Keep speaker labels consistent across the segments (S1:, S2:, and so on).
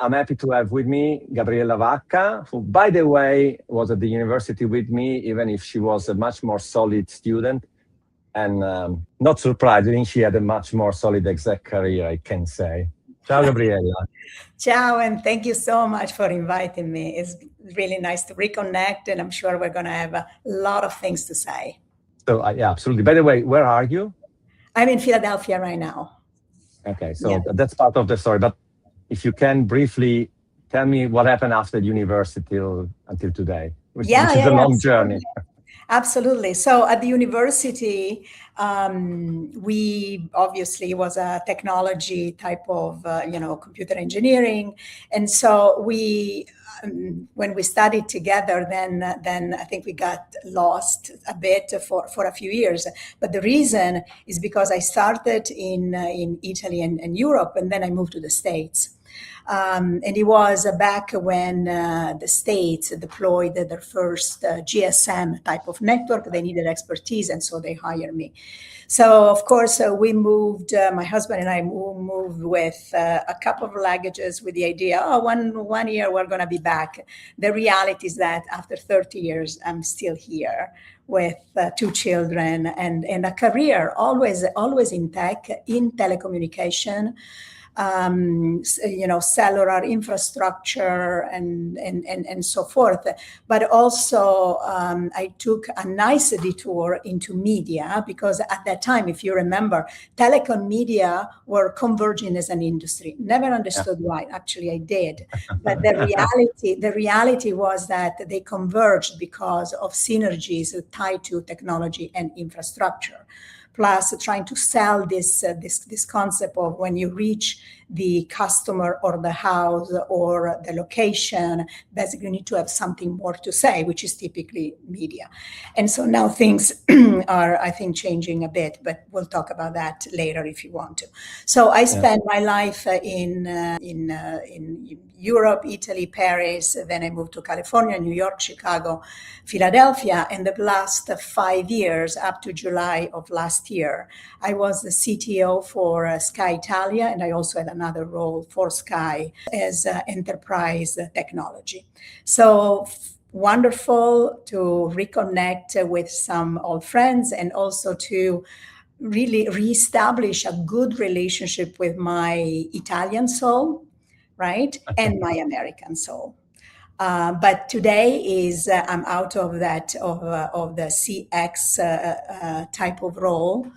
S1: I'm happy to have with me Gabriella Vacca, who, by the way, was at the university with me, even if she was a much more solid student. And not surprisingly, she had a much more solid exec career, I can say. Ciao, Gabriella.
S2: Ciao, and thank you so much for inviting me. It's really nice to reconnect, and I'm sure we're going to have a lot of things to say.
S1: So, yeah, absolutely. By the way, where are you?
S2: I'm in Philadelphia right now.
S1: Okay, so that's part of the story. But if you can briefly tell me what happened after university until today, which is a long journey.
S2: Absolutely. So at the university, we obviously was a technology type of, computer engineering. And so when we studied together, then I think we got lost a bit for a few years. But the reason is because I started in Italy and Europe, and then I moved to the States. And it was back when the States deployed their first GSM type of network. They needed expertise, and so they hired me. So, of course, we moved, my husband and I moved with a couple of luggages with the idea, one year we're going to be back. The reality is that after 30 years, I'm still here with 2 children and a career always in tech, in telecommunication. Cellular infrastructure and so forth. But also I took a nice detour into media because at that time, if you remember, telecom media were converging as an industry. Never understood why. Actually, I did. But the reality was that they converged because of synergies tied to technology and infrastructure. Plus trying to sell this concept of when you reach the customer or the house or the location, basically you need to have something more to say, which is typically media. And so now things are, I think, changing a bit, but we'll talk about that later if you want to. So I spent my life in Europe, Italy, Paris, then I moved to California, New York, Chicago, Philadelphia, and the last 5 years, up to July of last year, I was the CTO for Sky Italia, and I also had another role for Sky as enterprise technology. So wonderful to reconnect with some old friends and also to really reestablish a good relationship with my Italian soul, right? And my American soul. But today is I'm out of that of the CX type of role,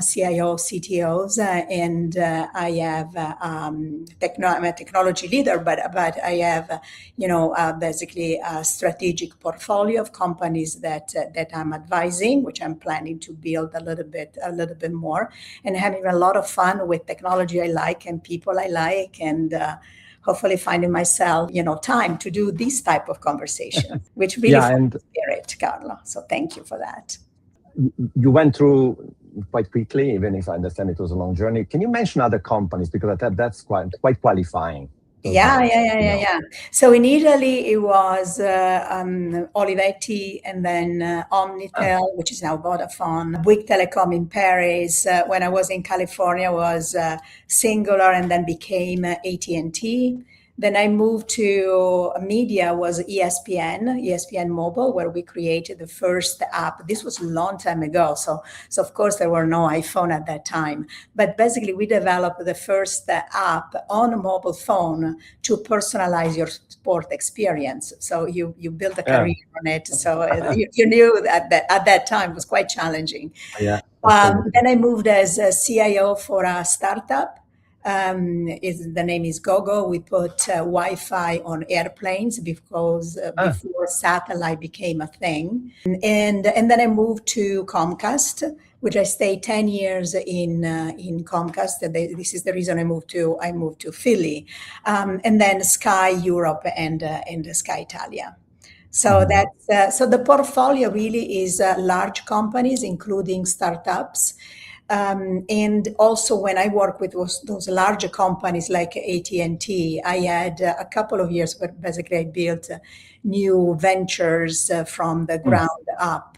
S2: CIO, CTOs, and I have I'm a technology leader, but I have basically a strategic portfolio of companies that I'm advising, which I'm planning to build a little bit more, and having a lot of fun with technology I like and people I like, and hopefully finding myself, time to do this type of conversation, which really forms the spirit, Carlo. So thank you for that.
S1: You went through quite quickly, even if I understand it was a long journey. Can you mention other companies? Because that's quite qualifying.
S2: Yeah. So in Italy, it was Olivetti, and then Omnitel, which is now Vodafone, Bouygues Telecom in Paris. When I was in California, was Cingular, and then became AT&T. Then I moved to media, was ESPN Mobile, where we created the first app. This was a long time ago. So of course there were no iPhone at that time. But basically we developed the first app on a mobile phone to personalize your sport experience. So you build a career on it. So you knew that at that time it was quite challenging.
S1: Yeah.
S2: Then I moved as a CIO for a startup. The name is Gogo. We put Wi-Fi on airplanes because before satellite became a thing. And then I moved to Comcast, which I stayed 10 years in Comcast. This is the reason I moved to Philly, and then Sky Europe and Sky Italia. So that's so the portfolio really is large companies, including startups. And also when I work with those larger companies like AT&T, I had a couple of years where basically I built new ventures from the ground up.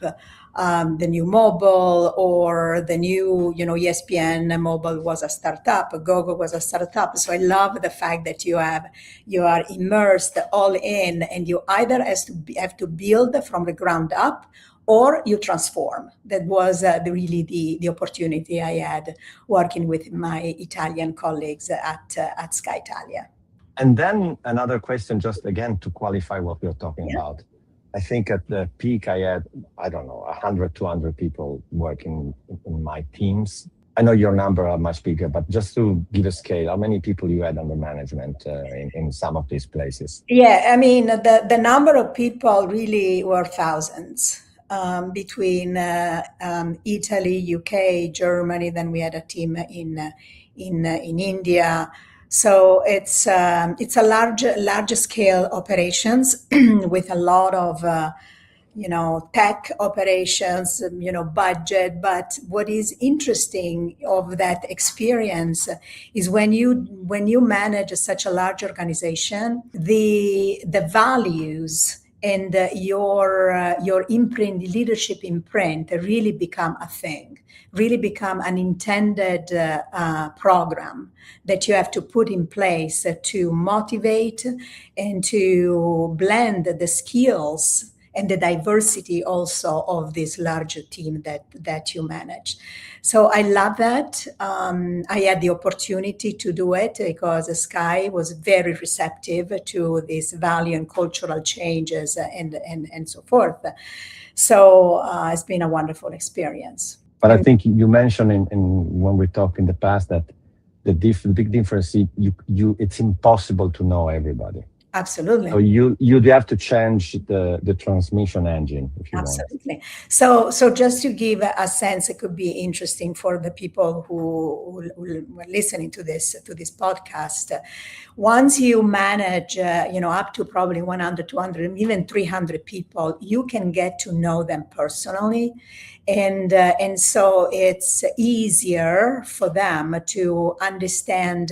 S2: The new mobile or the new, ESPN Mobile was a startup, Gogo was a startup. So I love the fact that you are immersed all in, and you either have to build from the ground up or you transform. That was really the opportunity I had working with my Italian colleagues at Sky Italia.
S1: And then another question, just again to qualify what we're talking about. I think at the peak I had, 100, 200 people working in my teams. I know your number are much bigger, but just to give a scale, how many people you had under management in some of these places?
S2: Yeah, I mean, the number of people really were thousands. Between Italy, UK, Germany, then we had a team in India. So it's a large scale operations with a lot of tech operations, budget. But what is interesting of that experience is when you manage such a large organization, the values and your imprint, leadership imprint, really become a thing, really become an intended program that you have to put in place to motivate and to blend the skills and the diversity also of this larger team that you manage. So I love that. I had the opportunity to do it because Sky was very receptive to this value and cultural changes and so forth. So it's been a wonderful experience.
S1: But I think you mentioned in when we talked in the past that the big difference is it's impossible to know everybody.
S2: Absolutely.
S1: So you have to change the transmission engine if you
S2: Absolutely. Want. So just to give a sense, it could be interesting for the people who were listening to this podcast. Once you manage, up to probably 100, 200, even 300 people, you can get to know them personally. And so it's easier for them to understand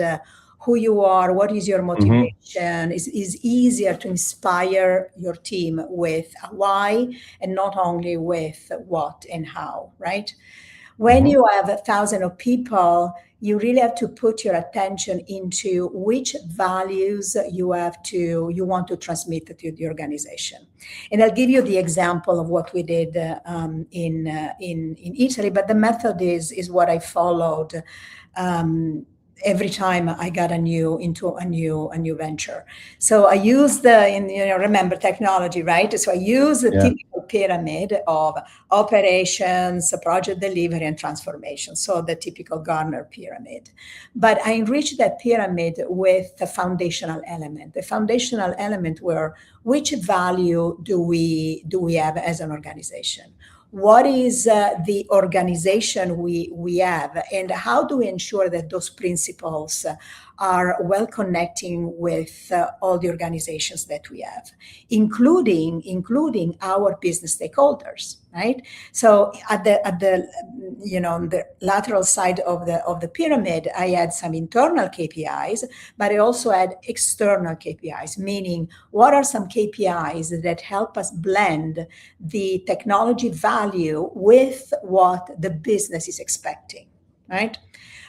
S2: who you are, what is your motivation. Is easier to inspire your team with a why and not only with what and how, right? When you have 1,000 of people, you really have to put your attention into which values you want to transmit to the organization. And I'll give you the example of what we did in Italy, but the method is what I followed every time I got into a new venture. So I use remember technology, right? So I use the typical pyramid of operations, project delivery, and transformation. So the typical Gartner pyramid. But I enrich that pyramid with the foundational element. The foundational element were which value do we have as an organization? What is the organization we have, and how do we ensure that those principles are well connecting with all the organizations that we have, including our business stakeholders, right? So at the the lateral side of the pyramid, I had some internal KPIs, but I also had external KPIs, meaning what are some KPIs that help us blend the technology value with what the business is expecting, right?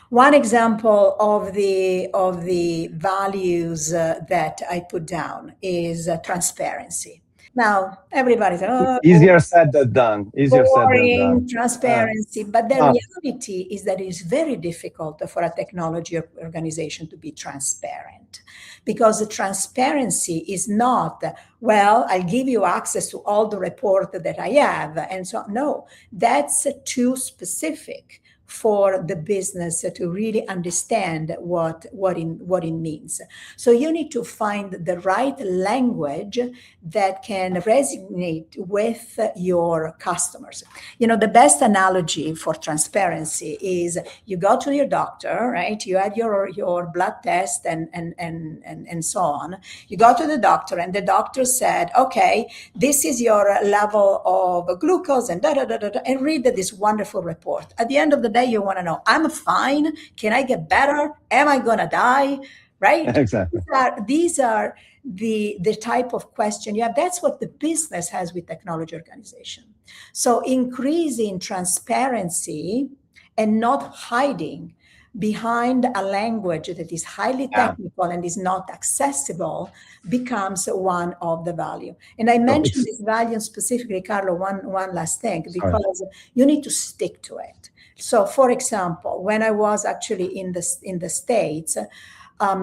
S2: One example of the values that I put down is transparency. Now, everybody says,
S1: easier said than done.
S2: Boring, transparency. But the reality is that it's very difficult for a technology organization to be transparent, because the transparency is not, well, I'll give you access to all the report that I have. And so, no, that's too specific for the business to really understand what it means. So you need to find the right language that can resonate with your customers. The best analogy for transparency is you go to your doctor, right? You had your blood test and so on. You go to the doctor and the doctor said, okay, this is your level of glucose and and read this wonderful report. At the end of the day, day you want to know, I'm fine. Can I get better? Am I going to die? Right?
S1: Exactly.
S2: These are the type of question you have. That's what the business has with technology organization. So increasing transparency and not hiding behind a language that is highly technical and is not accessible becomes one of the value. And I mentioned this value specifically, Carlo, one last thing, because you need to stick to it. So for example, when I was actually in the States,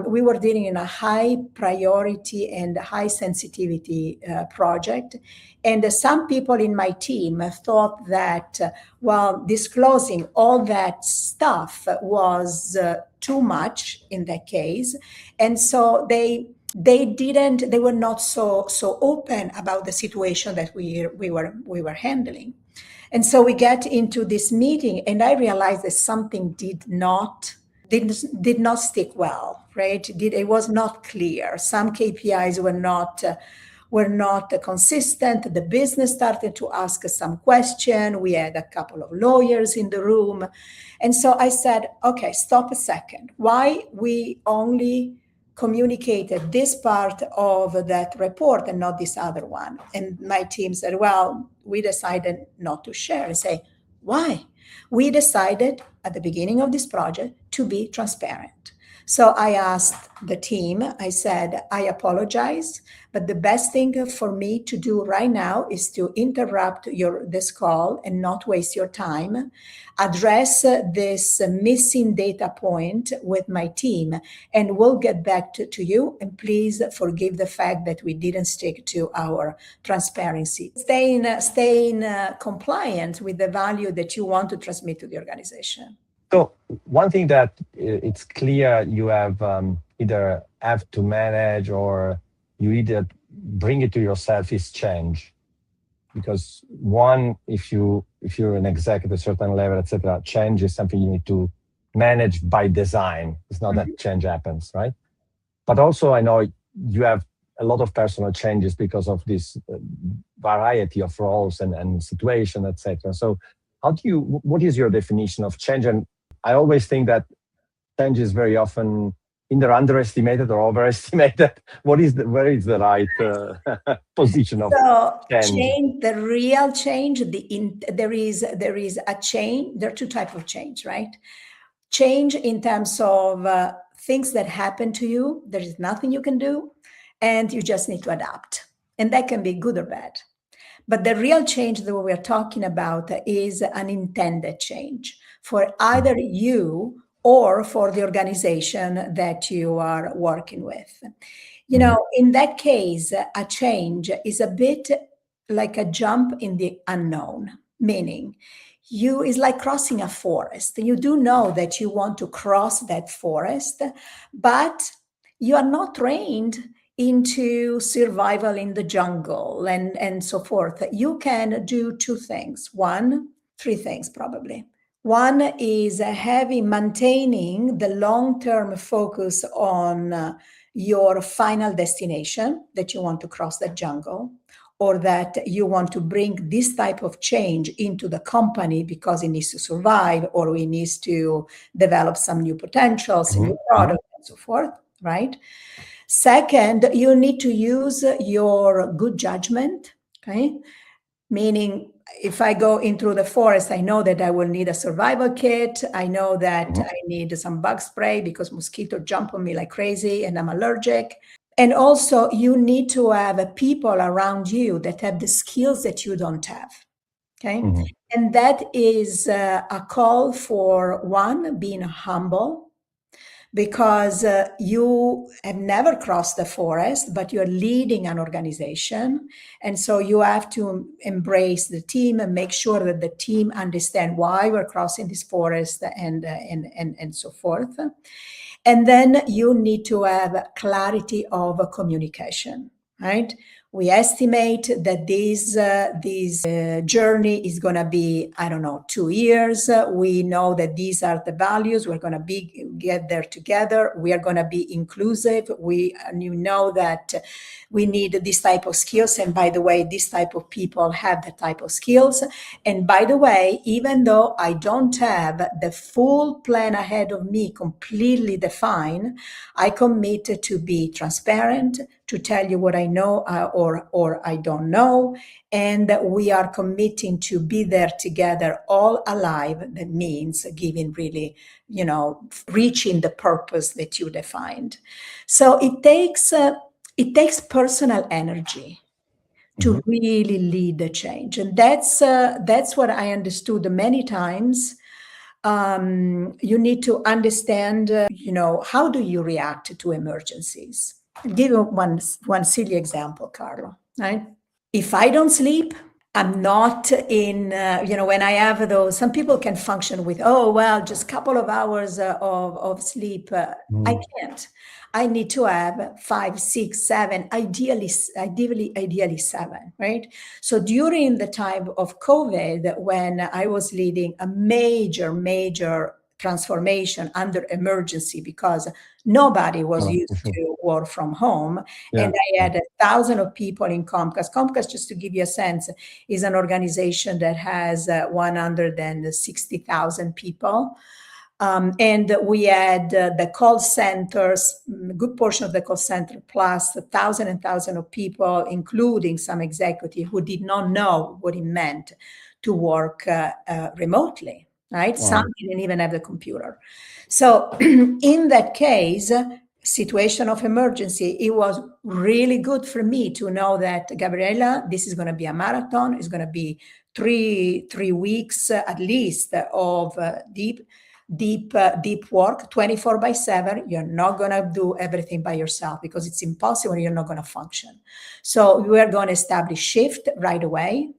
S2: we were dealing in a high priority and high sensitivity project. And some people in my team thought that, well, disclosing all that stuff was too much in that case. And so they were not so open about the situation that we were handling. And so we get into this meeting and I realized that something did not stick well, right? It was not clear. Some KPIs were not consistent. The business started to ask us some question. We had a couple of lawyers in the room. And so I said, okay, stop a second. Why we only communicated this part of that report and not this other one? And my team said, well, we decided not to share. I say, why? We decided at the beginning of this project to be transparent. So I asked the team, I said, I apologize, but the best thing for me to do right now is to interrupt this call and not waste your time, address this missing data point with my team, and we'll get back to you. And please forgive the fact that we didn't stick to our transparency. Staying compliant with the value that you want to transmit to the organization.
S1: So one thing that it's clear you have either have to manage or you either bring it to yourself is change. Because one, if you're an exec at a certain level, etc., change is something you need to manage by design. It's not that change happens, right? But also I know you have a lot of personal changes because of this variety of roles and situation, etc. So what is your definition of change? And I always think that change is very often either underestimated or overestimated. Where is the right position of change?
S2: The real change, there is a change. There are two types of change, right? Change in terms of things that happen to you. There is nothing you can do, and you just need to adapt. And that can be good or bad. But the real change that we're talking about is an intended change for either you or for the organization that you are working with. You know, in that case, a change is a bit like a jump in the unknown, meaning it's like crossing a forest. You do know that you want to cross that forest, but you are not trained into survival in the jungle and so forth. You can do three things probably. One is maintaining the long-term focus on your final destination, that you want to cross that jungle, or that you want to bring this type of change into the company because it needs to survive, or it needs to develop some new potentials, new products, and so forth, right? Second, you need to use your good judgment, okay? Meaning, if I go into the forest, I know that I will need a survival kit. I know that I need some bug spray because mosquitoes jump on me like crazy and I'm allergic. And also, you need to have people around you that have the skills that you don't have, okay? And that is a call for one, being humble, because you have never crossed the forest, but you're leading an organization. And so you have to embrace the team and make sure that the team understand why we're crossing this forest and so forth. And then you need to have clarity of communication, right? We estimate that this journey is going to be, 2 years. We know that these are the values. We're going to get there together. We are going to be inclusive. You know that we need this type of skills. And by the way, this type of people have the type of skills. And by the way, even though I don't have the full plan ahead of me completely defined, I commit to be transparent, to tell you what I know or I don't know. And we are committing to be there together, all alive. That means giving really, reaching the purpose that you defined. So it takes personal energy to really lead the change. And that's what I understood many times. You need to understand, how do you react to emergencies? I'll give you one silly example, Carlo, right? If I don't sleep, I'm not in, when I have those, some people can function with, just a couple of hours of sleep. I can't. I need to have 5, 6, 7, ideally 7, right? So during the time of COVID, when I was leading a major transformation under emergency because nobody was used to work from home. Yeah. And I had 1,000 of people in Comcast. Comcast, just to give you a sense, is an organization that has 160,000 people. And we had the call centers, a good portion of the call center, plus 1,000 of people, including some executive who did not know what it meant to work remotely. Right? Wow. Some didn't even have the computer. So in that case, situation of emergency, it was really good for me to know that, Gabriella, this is going to be a marathon. It's going to be three weeks at least of deep work, 24/7. You're not going to do everything by yourself because it's impossible. You're not going to function. So we are going to establish shift right away.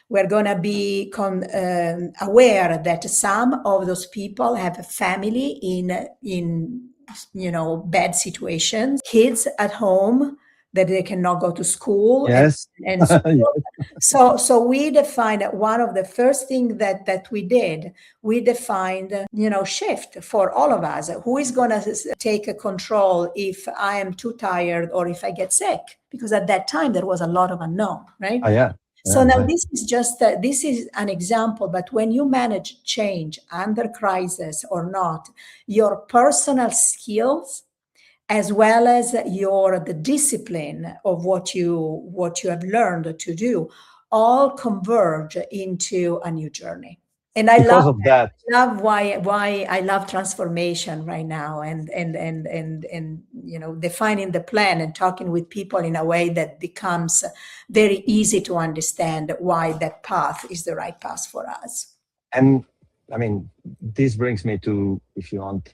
S2: We're going to be aware that some of those people have a family in bad situations, kids at home that they cannot go to school.
S1: Yes.
S2: And so we defined one of the first things that we did. We defined, shift for all of us. Who is going to take control if I am too tired or if I get sick? Because at that time there was a lot of unknown, right?
S1: Oh, yeah.
S2: So now this is just, this is an example, but when you manage change under crisis or not, your personal skills, as well as the discipline of what you have learned to do, all converge into a new journey. And I love why I love transformation right now, and defining the plan and talking with people in a way that becomes very easy to understand why that path is the right path for us.
S1: And I mean, this brings me to, if you want,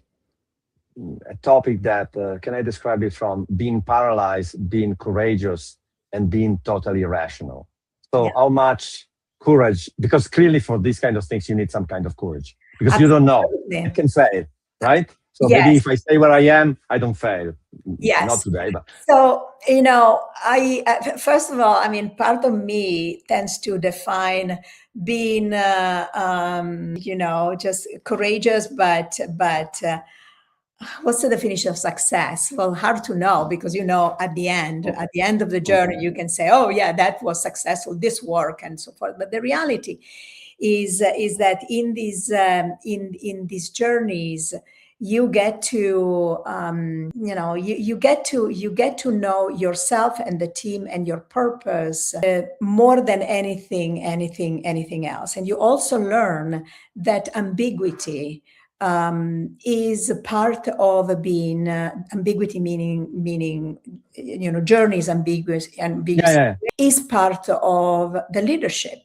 S1: a topic that can I describe it from being paralyzed, being courageous, and being totally irrational. So how much courage, because clearly for these kind of things, you need some kind of courage because Absolutely. You don't know, you can fail, right? So maybe if I stay where I am, I don't fail.
S2: Yes.
S1: Not today, but.
S2: So, I, first of all, I mean, part of me tends to define being, just courageous, but what's the definition of success? Well, hard to know because, at the end of the journey, you can say, oh yeah, that was successful, this work and so forth. But the reality is that in these journeys, you get to, you get to know yourself and the team and your purpose more than anything else. And you also learn that ambiguity is part of being ambiguity, meaning journey is ambiguous, is part of the leadership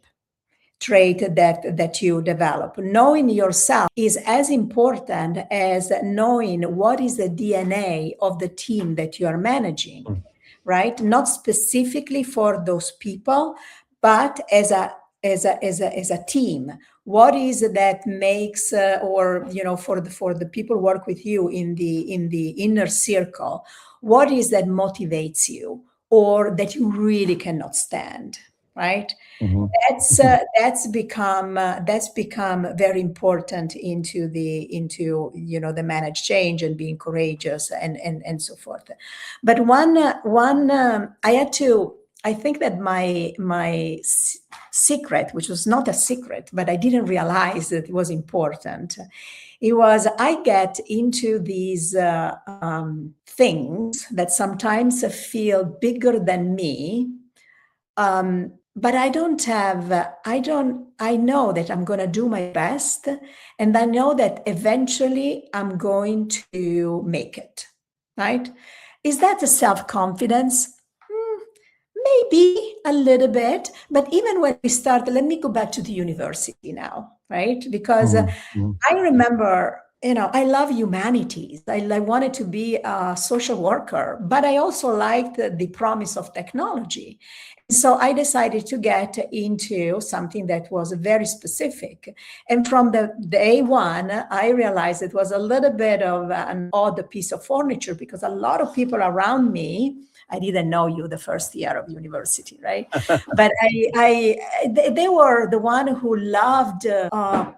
S2: trait that you develop. Knowing yourself is as important as knowing what is the DNA of the team that you are managing, right? Not specifically for those people, but as a team. What is it that makes, for the people who work with you in the inner circle, what is that motivates you? or that you really cannot stand, right?
S1: Mhm.
S2: That's become very important into the managed change and being courageous and so forth. But I think that my secret, which was not a secret, but I didn't realize that it was important. It was I get into these things that sometimes feel bigger than me. But I know that I'm going to do my best, and I know that eventually I'm going to make it, right? Is that a self-confidence? Maybe a little bit, but even when we start, let me go back to the university now, right? Because
S1: Mhm.
S2: I remember, I love humanities. I wanted to be a social worker, but I also liked the promise of technology. So I decided to get into something that was very specific. And from the day one, I realized it was a little bit of an odd piece of furniture because a lot of people around me, I didn't know you the first year of university, right? But they were the one who loved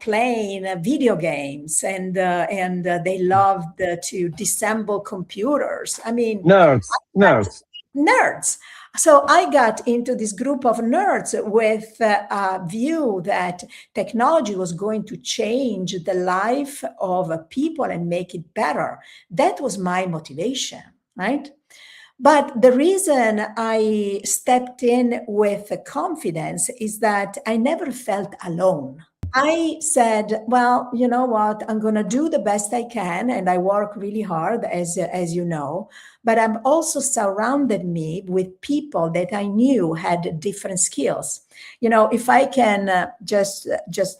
S2: playing video games, and they loved to disassemble computers. I mean, nerds. So I got into this group of nerds with a view that technology was going to change the life of people and make it better. That was my motivation, right? But the reason I stepped in with confidence is that I never felt alone. I said, well, you know what? I'm going to do the best I can, and I work really hard, as you know. But I'm also surrounded me with people that I knew had different skills. If I can just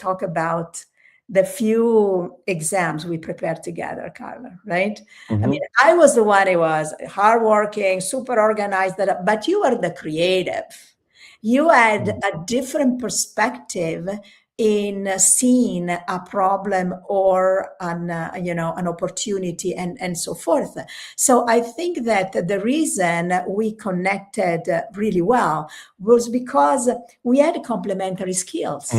S2: talk about the few exams we prepared together, Carla, right? I mean, I was the one who was hardworking, super organized, but you were the creative. You had a different perspective in seeing a problem or an opportunity and so forth. So I think that the reason we connected really well was because we had complementary skills.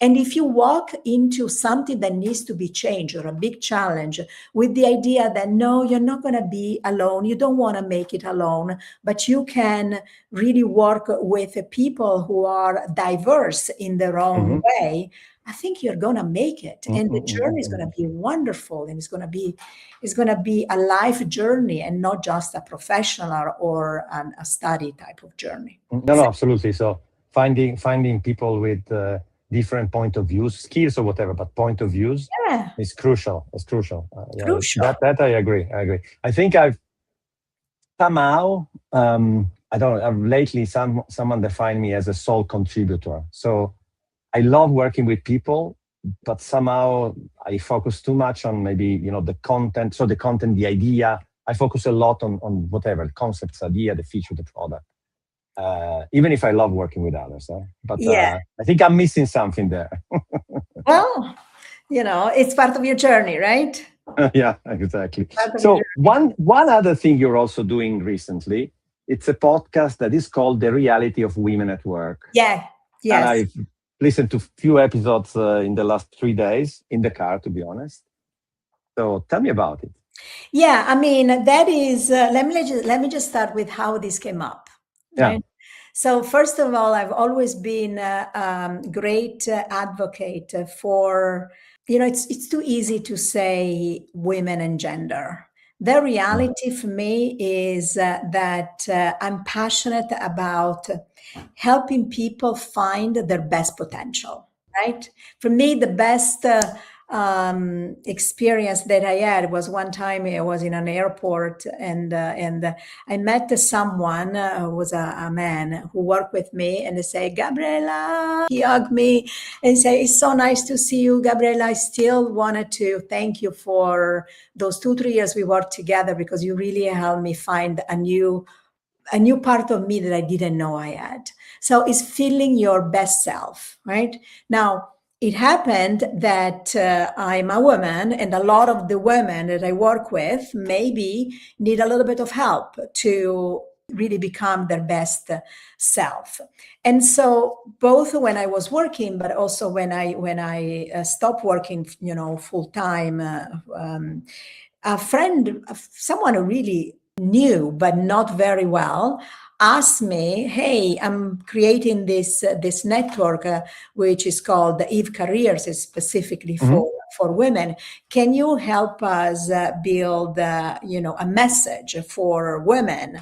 S2: And if you walk into something that needs to be changed or a big challenge with the idea that, no, you're not going to be alone, you don't want to make it alone, but you can really work with people who are diverse in their own way, I think you're going to make it. And the journey is going to be wonderful, and it's going to be a life journey and not just a professional or a study type of journey.
S1: No, absolutely. So finding people with different point of views, skills or whatever, but point of views is crucial. It's crucial.
S2: Crucial.
S1: That I agree. I think I've somehow, I don't know, lately someone defined me as a sole contributor. So I love working with people, but somehow I focus too much on maybe, the content. So the content, the idea, I focus a lot on whatever, the concepts, idea, the feature, the product. Even if I love working with others, but I think I'm missing something there.
S2: Well, it's part of your journey, right?
S1: Yeah, exactly. So one other thing you're also doing recently, it's a podcast that is called The Reality of Women at Work.
S2: Yeah, yes.
S1: And I've listened to a few episodes in the last 3 days in the car, to be honest. So tell me about it.
S2: Yeah, I mean, that is, let me just start with how this came up. Right?
S1: Yeah.
S2: So first of all, I've always been a great advocate for, it's too easy to say women and gender. The reality for me is that I'm passionate about helping people find their best potential, right? For me, the best experience that I had was one time I was in an airport and I met someone who was a man who worked with me, and they say, Gabriella, he hugged me and say, it's so nice to see you, Gabriella. I still wanted to thank you for those 2-3 years we worked together, because you really helped me find a new part of me that I didn't know I had. So it's feeling your best self, right? Now, it happened that I'm a woman, and a lot of the women that I work with maybe need a little bit of help to really become their best self. And so both when I was working, but also when I stopped working, full time, a friend, someone who really knew but not very well, asked me, "Hey, I'm creating this network which is called Eve Careers, is specifically for women. Can you help us build a message for women,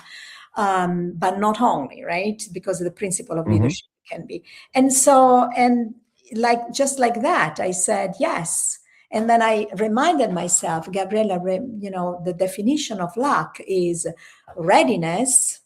S2: but not only, right? Because the principle of leadership can be." And so, and just like that, I said yes. And then I reminded myself, Gabriella, the definition of luck is readiness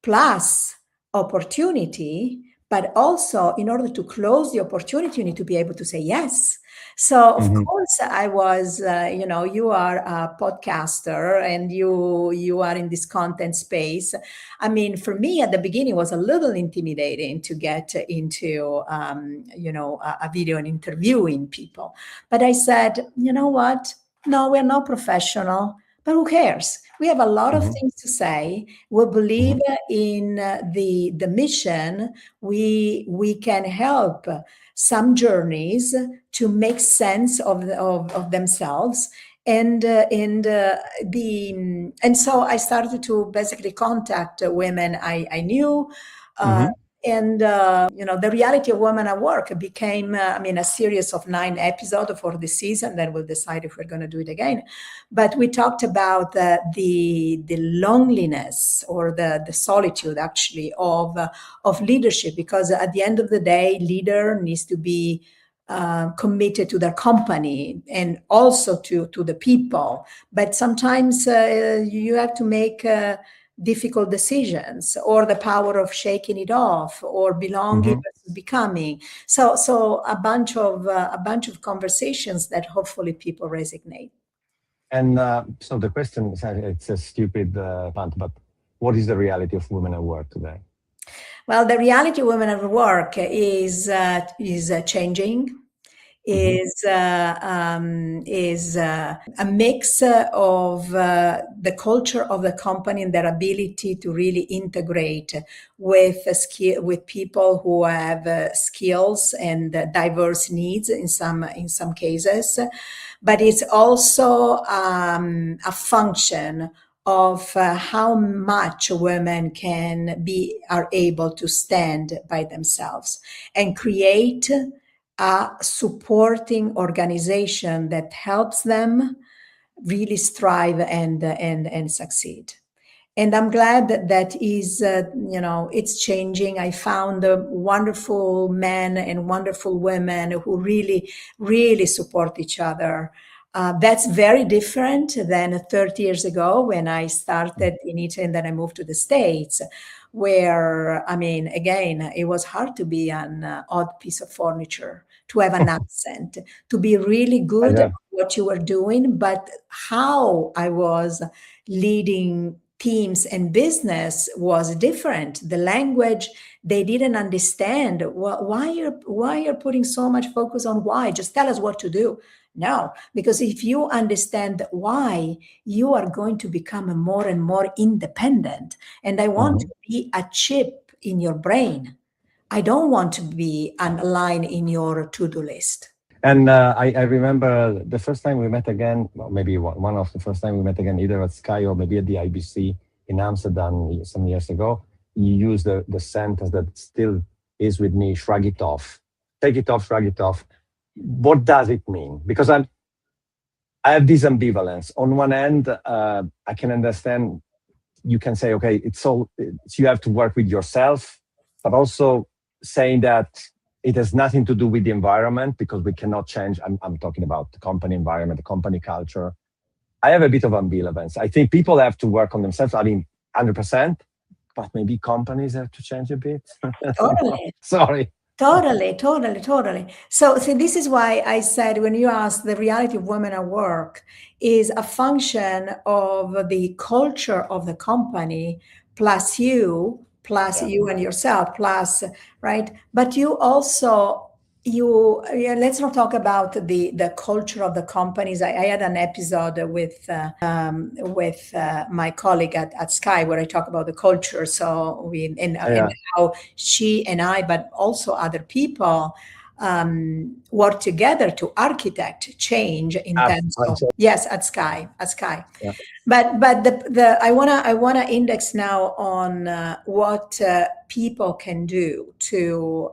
S2: plus opportunity, but also in order to close the opportunity, you need to be able to say yes. So of course I was, you are a podcaster and you are in this content space. I mean, for me at the beginning it was a little intimidating to get into, a video and interviewing people. But I said, you know what? No, we're not professional, but who cares? We have a lot of things to say. We believe in the mission. We can help some journeys to make sense of themselves. And so I started to basically contact women I knew. And the reality of women at work became, a series of 9 episodes for this season. Then we'll decide if we're going to do it again. But we talked about the loneliness or the solitude, actually, of leadership. Because at the end of the day, leader needs to be committed to their company and also to the people. But sometimes you have to make difficult decisions, or the power of shaking it off, or belonging versus becoming. So a bunch of conversations that hopefully people resonate.
S1: And so the question is, it's a stupid punt, but what is the reality of women at work today?
S2: Well, the reality of women at work is changing. Is a mix of the culture of the company and their ability to really integrate with people who have skills and diverse needs in some cases, but it's also a function of how much women are able to stand by themselves and create a supporting organization that helps them really strive and succeed. And I'm glad that is, it's changing. I found wonderful men and wonderful women who really, really support each other. That's very different than 30 years ago when I started in Italy and then I moved to the States, where, again, it was hard to be an odd piece of furniture, to have an accent, to be really good at what you were doing, but how I was leading teams and business was different. The language, they didn't understand. Why you're putting so much focus on why? Just tell us what to do. No, because if you understand why, you are going to become more and more independent. And I want to be a chip in your brain. I don't want to be a line in your to-do list.
S1: And I remember the first time we met again, well, maybe one of the first time we met again, either at Sky or maybe at the IBC in Amsterdam some years ago, you used the sentence that still is with me: shrug it off. Take it off, shrug it off. What does it mean? Because I have this ambivalence. On one end, I can understand, you can say, okay, you have to work with yourself, but also saying that it has nothing to do with the environment, because we cannot change. I'm talking about the company environment, the company culture. I have a bit of ambivalence. I think people have to work on themselves. 100%, but maybe companies have to change a bit.
S2: Totally.
S1: Sorry.
S2: Totally. So this is why I said, when you ask, the reality of women at work is a function of the culture of the company, plus you and yourself, plus, right? But you also let's not talk about the culture of the companies. I had an episode with my colleague at Sky where I talk about the culture. So and how she and I, but also other people, work together to architect change in terms of, yes, at Sky. Yeah. But I wanna index now on what people can do to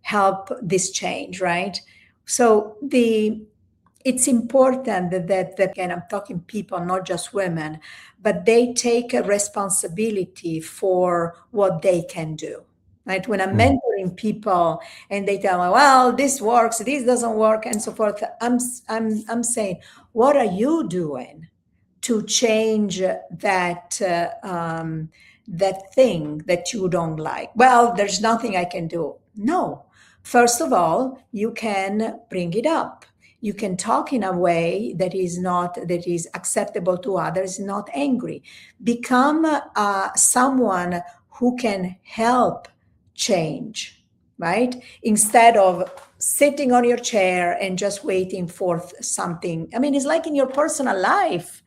S2: help this change, right? So it's important that again, I'm talking people, not just women, but they take a responsibility for what they can do. Right? When I'm mentoring people and they tell me, well, this works, this doesn't work, and so forth, I'm saying, what are you doing to change that that thing that you don't like? Well, there's nothing I can do. No. First of all, you can bring it up. You can talk in a way that is acceptable to others, not angry. Become someone who can help change, right? Instead of sitting on your chair and just waiting for something. I mean, it's like in your personal life,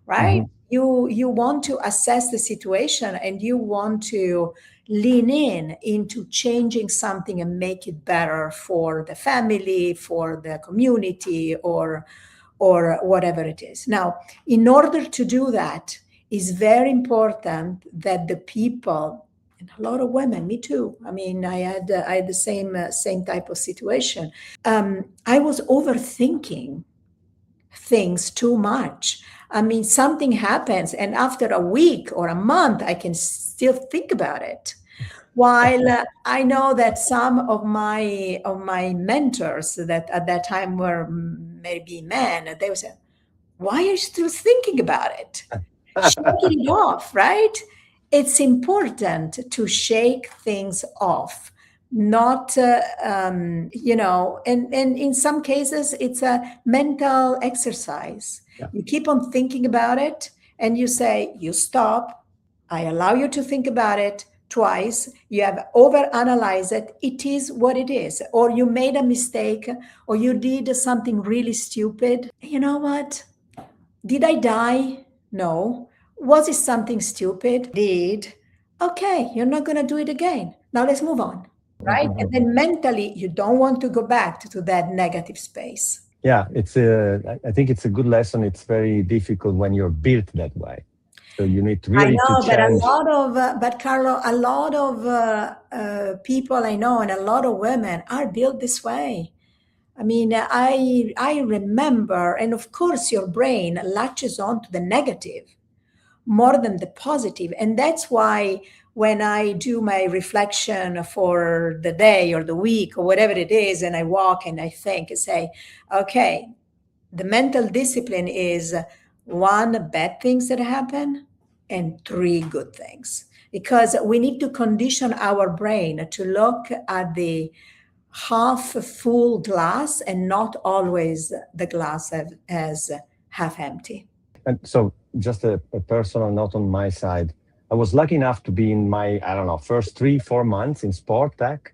S2: right? You want to assess the situation and you want to lean into changing something and make it better for the family, for the community, or whatever it is. Now, in order to do that, it's very important that the people, and a lot of women, me too. I mean, I had the same type of situation. I was overthinking things too much. I mean, something happens, and after a week or a month, I can still think about it. While I know that some of my mentors that at that time were maybe men, they would say, "Why are you still thinking about it? Shaking it off, right?" It's important to shake things off. Not, and in some cases, it's a mental exercise. Yeah. You keep on thinking about it and you say, you stop. I allow you to think about it twice. You have overanalyzed it. It is what it is. Or you made a mistake, or you did something really stupid. You know what? Did I die? No. Was it something stupid? Did. Okay, you're not going to do it again. Now let's move on. Right? And then mentally, you don't want to go back to that negative space.
S1: Yeah, I think it's a good lesson. It's very difficult when you're built that way. So you need to really to change.
S2: But Carlo, a lot of people I know and a lot of women are built this way. I mean, I remember, and of course your brain latches on to the negative more than the positive. And that's why when I do my reflection for the day or the week or whatever it is, and I walk and I think and say, okay, the mental discipline is 1, bad things that happen, and 3, good things. Because we need to condition our brain to look at the half full glass and not always the glass as half empty.
S1: And so just a personal note on my side, I was lucky enough to be in my, first 3-4 months in sport tech,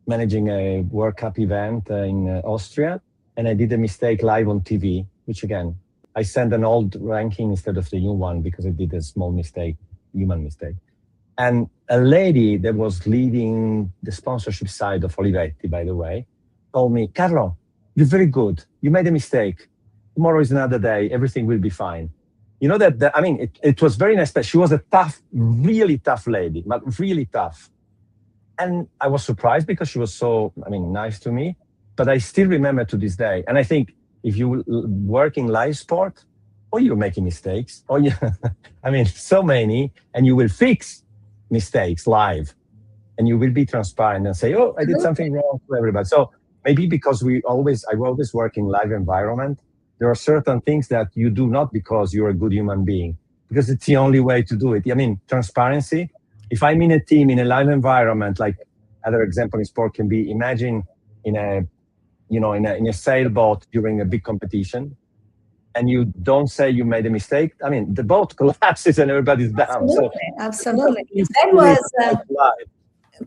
S1: managing a World Cup event in Austria. And I did a mistake live on TV, which again, I sent an old ranking instead of the new one because I did a small mistake, human mistake. And a lady that was leading the sponsorship side of Olivetti, by the way, told me, Carlo, you're very good. You made a mistake. Tomorrow is another day. Everything will be fine. You know it was very nice. She was a tough, really tough lady, but really tough. And I was surprised because she was so, nice to me. But I still remember to this day. And I think if you work in live sport, or you're making mistakes, or so many, and you will fix mistakes live, and you will be transparent and say, oh, I did something wrong to everybody. So maybe because I always work in live environment, there are certain things that you do not because you're a good human being, because it's the only way to do it. Transparency. If I'm in a team, in a live environment, like other example in sport can be, imagine in a sailboat during a big competition, and you don't say you made a mistake, the boat collapses and everybody's down.
S2: Absolutely. That was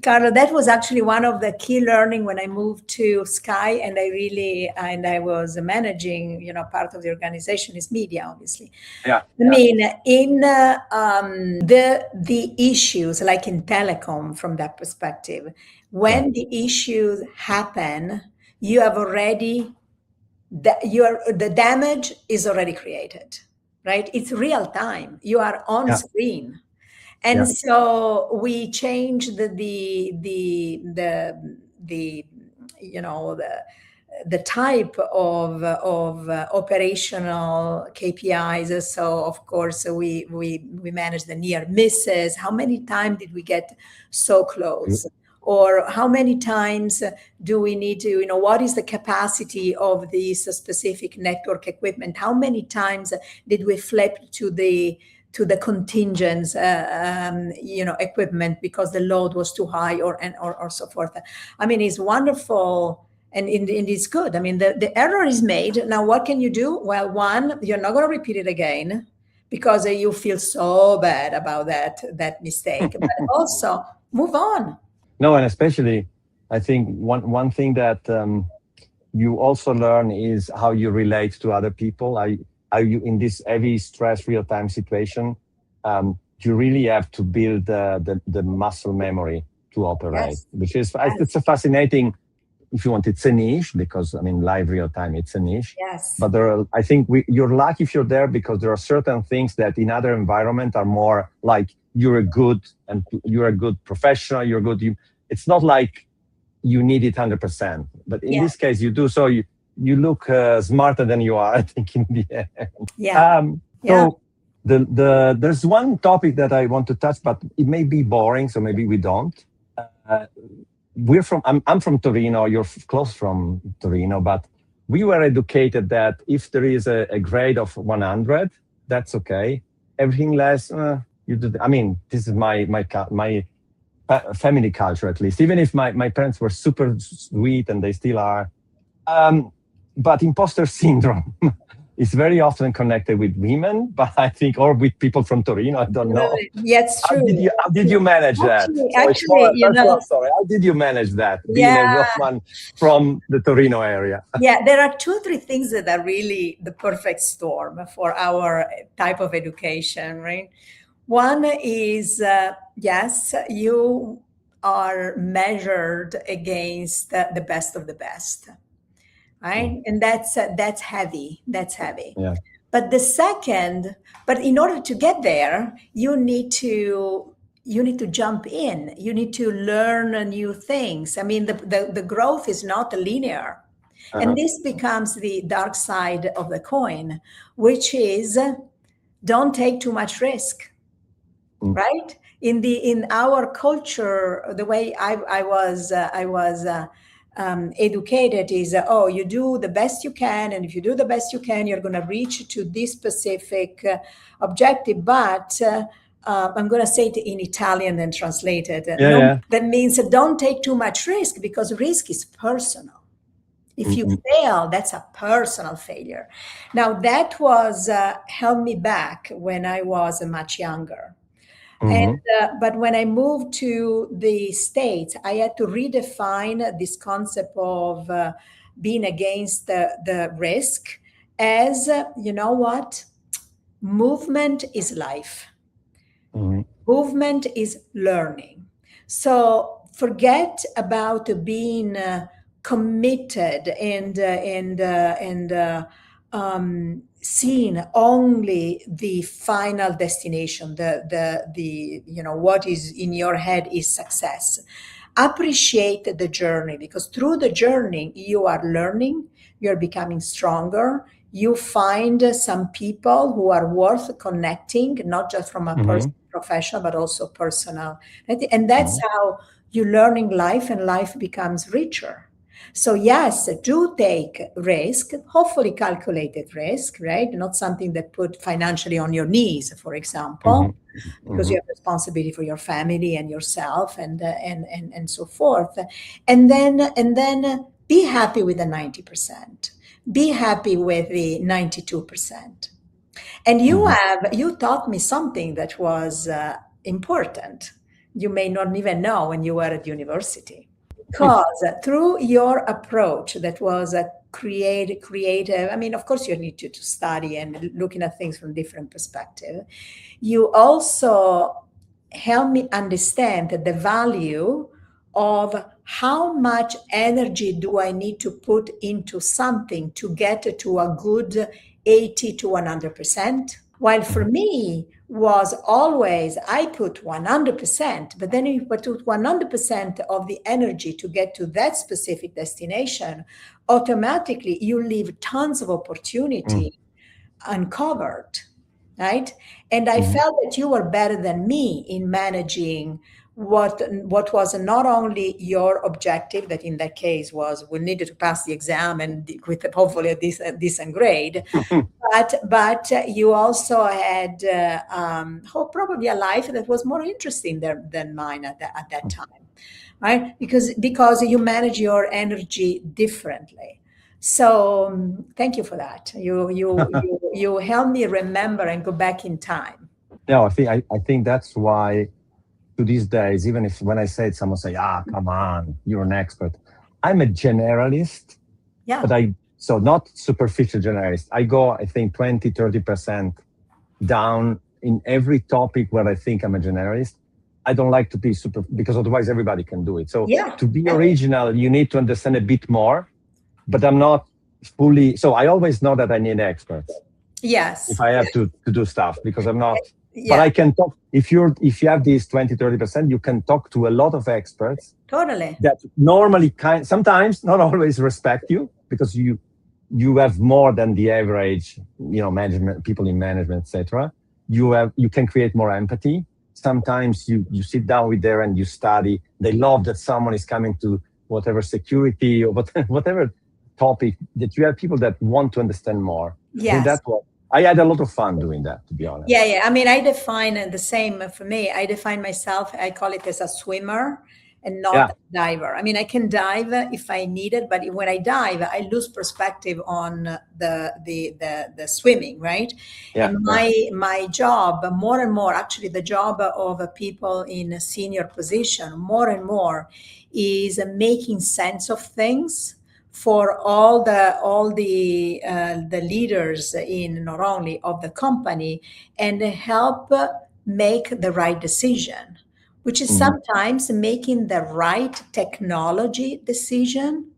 S2: Carlo, that was actually one of the key learning when I moved to Sky, and I was managing, part of the organization is media, obviously.
S1: Yeah.
S2: I mean, in the issues, like in telecom, from that perspective, when the issues happen, you have already the damage is already created, right? It's real time. You are on screen. And so we changed the type of operational KPIs. So of course we manage the near misses. How many times did we get so close? Or how many times do we need to, what is the capacity of this specific network equipment? How many times did we flip to the contingent, equipment because the load was too high, or so forth. I mean, it's wonderful and it's good. I mean, the error is made. Now, what can you do? Well, one, you're not going to repeat it again because you feel so bad about that mistake. But also move on.
S1: No, and especially, I think one thing that you also learn is how you relate to other people. Are you in this heavy stress real-time situation? You really have to build the muscle memory to operate, which is it's a fascinating. If you want, it's a niche because live real time, it's a niche.
S2: Yes.
S1: But I think you're lucky if you're there because there are certain things that in other environment are more like you're a good professional. You're good. It's not like you need it 100%, but in this case you do. So you look smarter than you are, I think, in the end. So there's one topic that I want to touch, but it may be boring, so maybe we don't. I'm from Torino. You're close from Torino, but we were educated that if there is a grade of 100, that's okay. Everything less, you do. This is my family culture, at least. Even if my parents were super sweet and they still are. But imposter syndrome is very often connected with women, but I think, or with people from Torino, I don't know.
S2: Yeah, it's true.
S1: How did you manage that? How did you manage that, being a woman from the Torino area?
S2: Yeah, there are 2 or 3 things that are really the perfect storm for our type of education, right? One is, yes, you are measured against the best of the best. Right? And that's heavy. That's heavy.
S1: Yeah.
S2: But in order to get there, you need to jump in. You need to learn new things. The growth is not linear. And this becomes the dark side of the coin, which is don't take too much risk. Right? In our culture, the way I was educated is, you do the best you can, and if you do the best you can, you're going to reach to this specific objective. But I'm going to say it in Italian and translate it. That means don't take too much risk, because risk is personal. If you fail, that's a personal failure. Now, that was held me back when I was much younger. But when I moved to the States, I had to redefine this concept of being against the risk as, movement is life. Movement is learning. So forget about being committed and seeing only the final destination, what is in your head is success. Appreciate the journey, because through the journey you are learning, you're becoming stronger. You find some people who are worth connecting, not just from a professional, but also personal. And that's how you're learning life, and life becomes richer. So yes, do take risk, hopefully calculated risk, right? Not something that put financially on your knees, for example, because you have responsibility for your family and yourself and so forth. And then be happy with the 90%. Be happy with the 92%. And you taught me something that was important. you may not even know when you were at university. Because through your approach that was a creative, I mean, of course you need to study and looking at things from different perspective, you also help me understand the value of how much energy do I need to put into something to get to a good 80 to 100%. While for me was always, I put 100%, but then if you put 100% of the energy to get to that specific destination, automatically you leave tons of opportunity uncovered, right? And I felt that you were better than me in managing what was not only your objective, that in that case was we needed to pass the exam and with hopefully a decent grade, but you also had probably a life that was more interesting than mine at that time, right? Because you manage your energy differently. So thank you for that. You help me remember and go back in time.
S1: No, I think that's why to these days, even if when I say it, someone say, come on, you're an expert. I'm a generalist, but so not superficial generalist. I go, I think 20, 30% down in every topic where I think I'm a generalist. I don't like to be because otherwise everybody can do it. So to be original, you need to understand a bit more, but I'm not fully, so I always know that I need experts.
S2: Yes.
S1: If I have to do stuff, because I'm not, but I can talk, if you have these 20, 30%, you can talk to a lot of experts.
S2: Totally.
S1: That normally sometimes, not always respect you, because you have more than the average, management, people in management, etc. You can create more empathy. Sometimes you sit down with them and you study. They love that someone is coming to whatever security or whatever topic, that you have people that want to understand more.
S2: Yes.
S1: That's what I had a lot of fun doing that, to be honest.
S2: Yeah. I mean, I define the same for me. I define myself, I call it as a swimmer and not a diver. I mean, I can dive if I need it, but when I dive, I lose perspective on the swimming, right? And my job, more and more, actually the job of people in a senior position, more and more, is making sense of things for all the leaders in not only of the company, and help make the right decision, which is sometimes making the right technology decision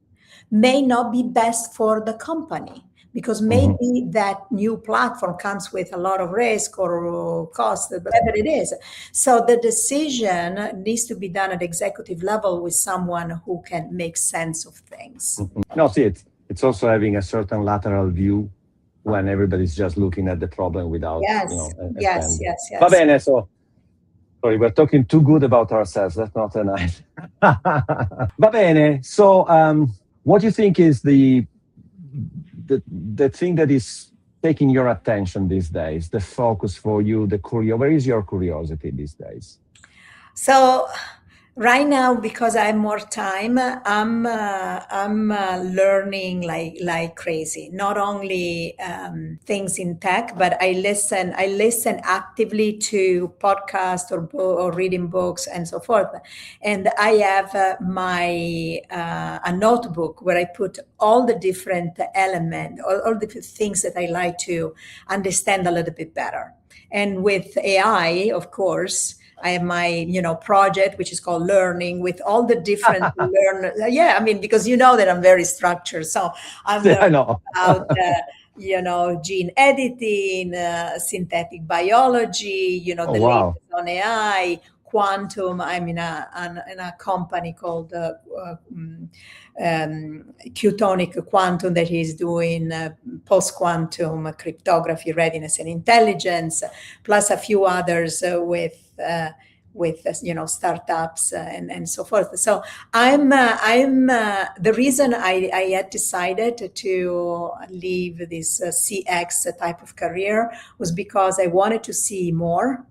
S2: may not be best for the company, because maybe that new platform comes with a lot of risk or cost, whatever it is. So the decision needs to be done at executive level with someone who can make sense of things.
S1: No, see, it's also having a certain lateral view when everybody's just looking at the problem without,
S2: Yes.
S1: Va bene, so sorry, we're talking too good about ourselves. That's not a nice. Va bene. So, what do you think is the thing that is taking your attention these days? The focus for you, where is your curiosity these days?
S2: So, right now, because I have more time, I'm learning like crazy. Not only things in tech, but I listen actively to podcasts or reading books and so forth. And I have a notebook where I put all the different elements, all the things that I like to understand a little bit better. And with AI, of course, I have my, project, which is called Learning, with all the different because that I'm very structured. So I'm learning about, gene editing, synthetic biology, latest on AI, quantum. I'm in a company called Qtonic Quantum that is doing post-quantum cryptography, readiness, and intelligence, plus a few others with startups and so forth. So I'm the reason I had decided to leave this CX type of career was because I wanted to see more.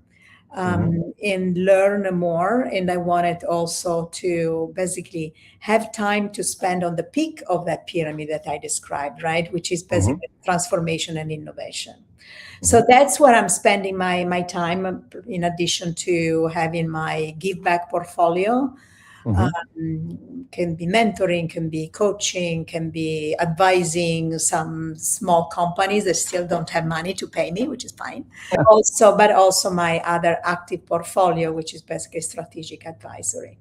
S2: And learn more. And I wanted also to basically have time to spend on the peak of that pyramid that I described, right? Which is basically transformation and innovation. So that's where I'm spending my time, in addition to having my give back portfolio. Can be mentoring, can be coaching, can be advising some small companies that still don't have money to pay me, which is fine. But also my other active portfolio, which is basically strategic advisory.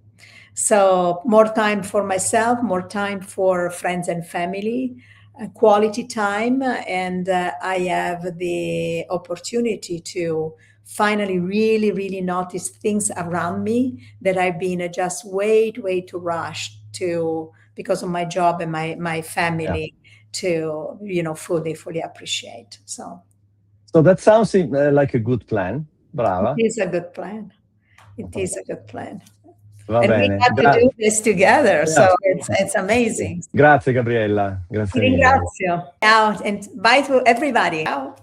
S2: So more time for myself, more time for friends and family, quality time. And I have the opportunity to finally really, really notice things around me that I've been just way too rushed to, because of my job and my family, to, fully appreciate. So
S1: that sounds like a good plan. Brava.
S2: it is a good plan. It is a good plan.
S1: Va
S2: And
S1: bene.
S2: we got to do this together, so it's amazing.
S1: Grazie Gabriella, grazie
S2: Ti
S1: mille.
S2: ringrazio. Ciao, and bye to everybody. Ciao.